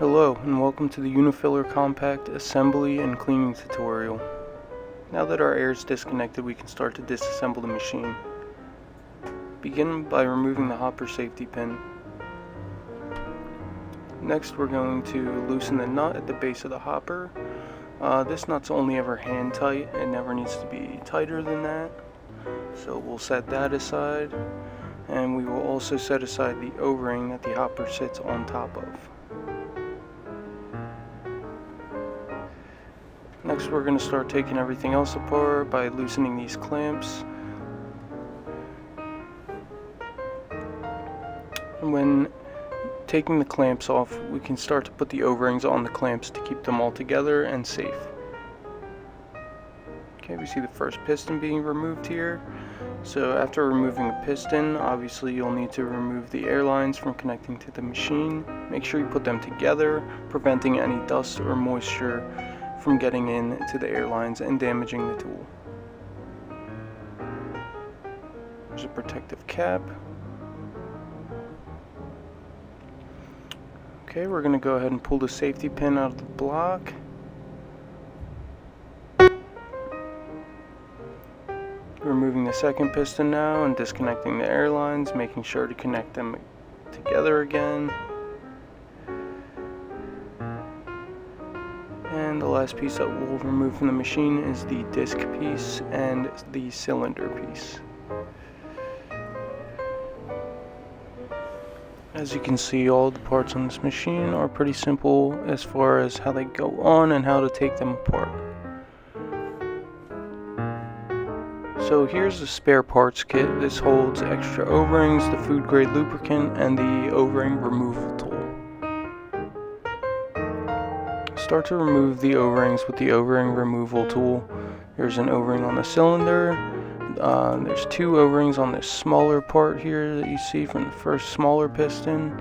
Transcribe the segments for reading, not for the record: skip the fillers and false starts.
Hello and welcome to the UNIFILLER Compact Assembly and Cleaning tutorial. Now that our air is disconnected, we can start to disassemble the machine. Begin by removing the hopper safety pin. Next we're going to loosen the nut at the base of the hopper. This nut's only ever hand tight, it never needs to be tighter than that. So we'll set that aside, and we will also set aside the O-ring that the hopper sits on top of. Next we're going to start taking everything else apart by loosening these clamps. And when taking the clamps off, we can start to put the O-rings on the clamps to keep them all together and safe. Okay, we see the first piston being removed here. So after removing a piston, obviously you'll need to remove the air lines from connecting to the machine. Make sure you put them together, preventing any dust or moisture from getting into the air lines and damaging the tool. There's a protective cap. Okay, we're going to go ahead and pull the safety pin out of the block. Removing the second piston now and disconnecting the air lines, making sure to connect them together again. And the last piece that we'll remove from the machine is the disc piece and the cylinder piece. As you can see, all the parts on this machine are pretty simple as far as how they go on and how to take them apart. So here's the spare parts kit. This holds extra O-rings, the food grade lubricant, and the O-ring removal tool. Start to remove the O-rings with the O-ring removal tool. There's an O-ring on the cylinder. There's two O-rings on this smaller part here that you see from the first smaller piston.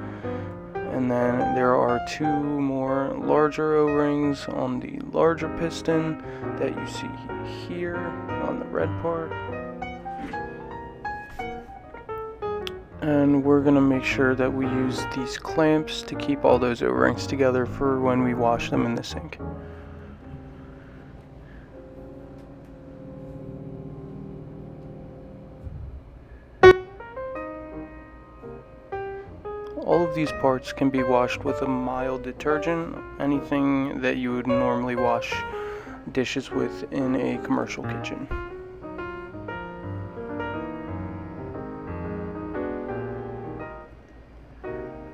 And then there are two more larger O-rings on the larger piston that you see here on the red part. And we're going to make sure that we use these clamps to keep all those O-rings together for when we wash them in the sink. All of these parts can be washed with a mild detergent, anything that you would normally wash dishes with in a commercial kitchen.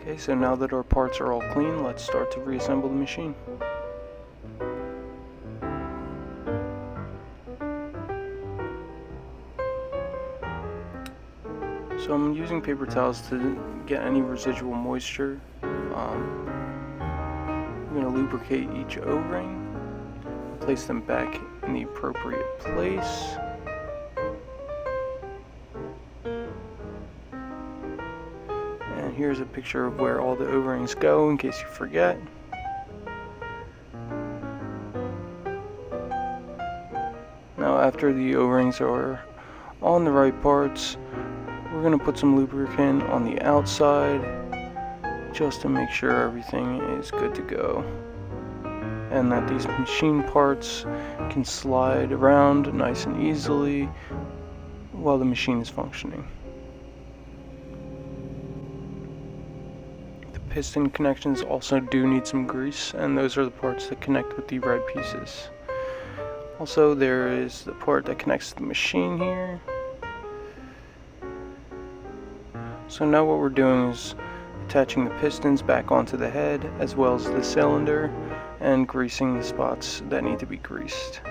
Okay, so now that our parts are all clean, let's start to reassemble the machine. So I'm using paper towels to get any residual moisture. I'm going to lubricate each O-ring, place them back in the appropriate place. And here's a picture of where all the O-rings go in case you forget. Now after the O-rings are on the right parts, we're going to put some lubricant on the outside just to make sure everything is good to go and that these machine parts can slide around nice and easily while the machine is functioning. The piston connections also do need some grease, and those are the parts that connect with the red pieces. Also, there is the part that connects to the machine here. So now what we're doing is attaching the pistons back onto the head as well as the cylinder and greasing the spots that need to be greased.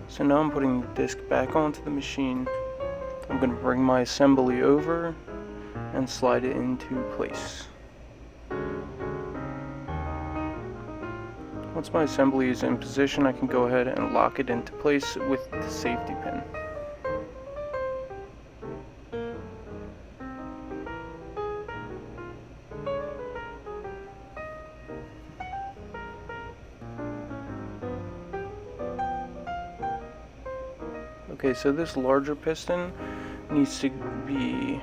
So now I'm putting the disc back onto the machine. I'm going to bring my assembly over and slide it into place. Once my assembly is in position, I can go ahead and lock it into place with the safety pin. Okay, so this larger piston needs to be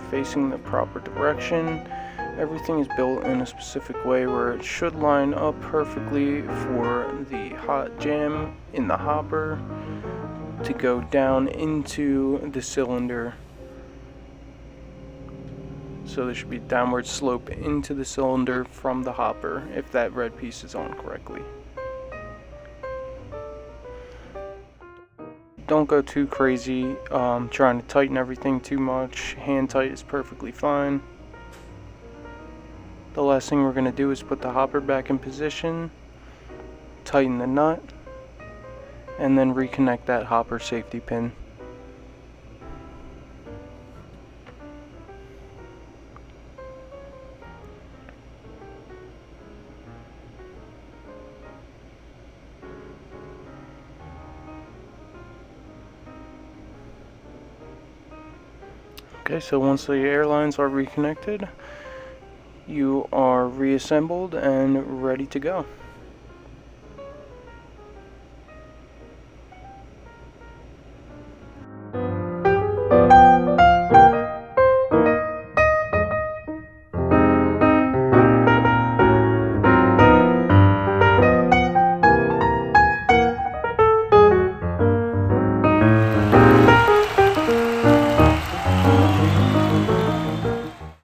facing the proper direction. Everything is built in a specific way where it should line up perfectly for the hot jam in the hopper to go down into the cylinder. So there should be a downward slope into the cylinder from the hopper if that red piece is on correctly. Don't go too crazy trying to tighten everything too much. Hand tight is perfectly fine. The last thing we're going to do is put the hopper back in position, tighten the nut, and then reconnect that hopper safety pin. Okay, so once the air lines are reconnected, you are reassembled and ready to go.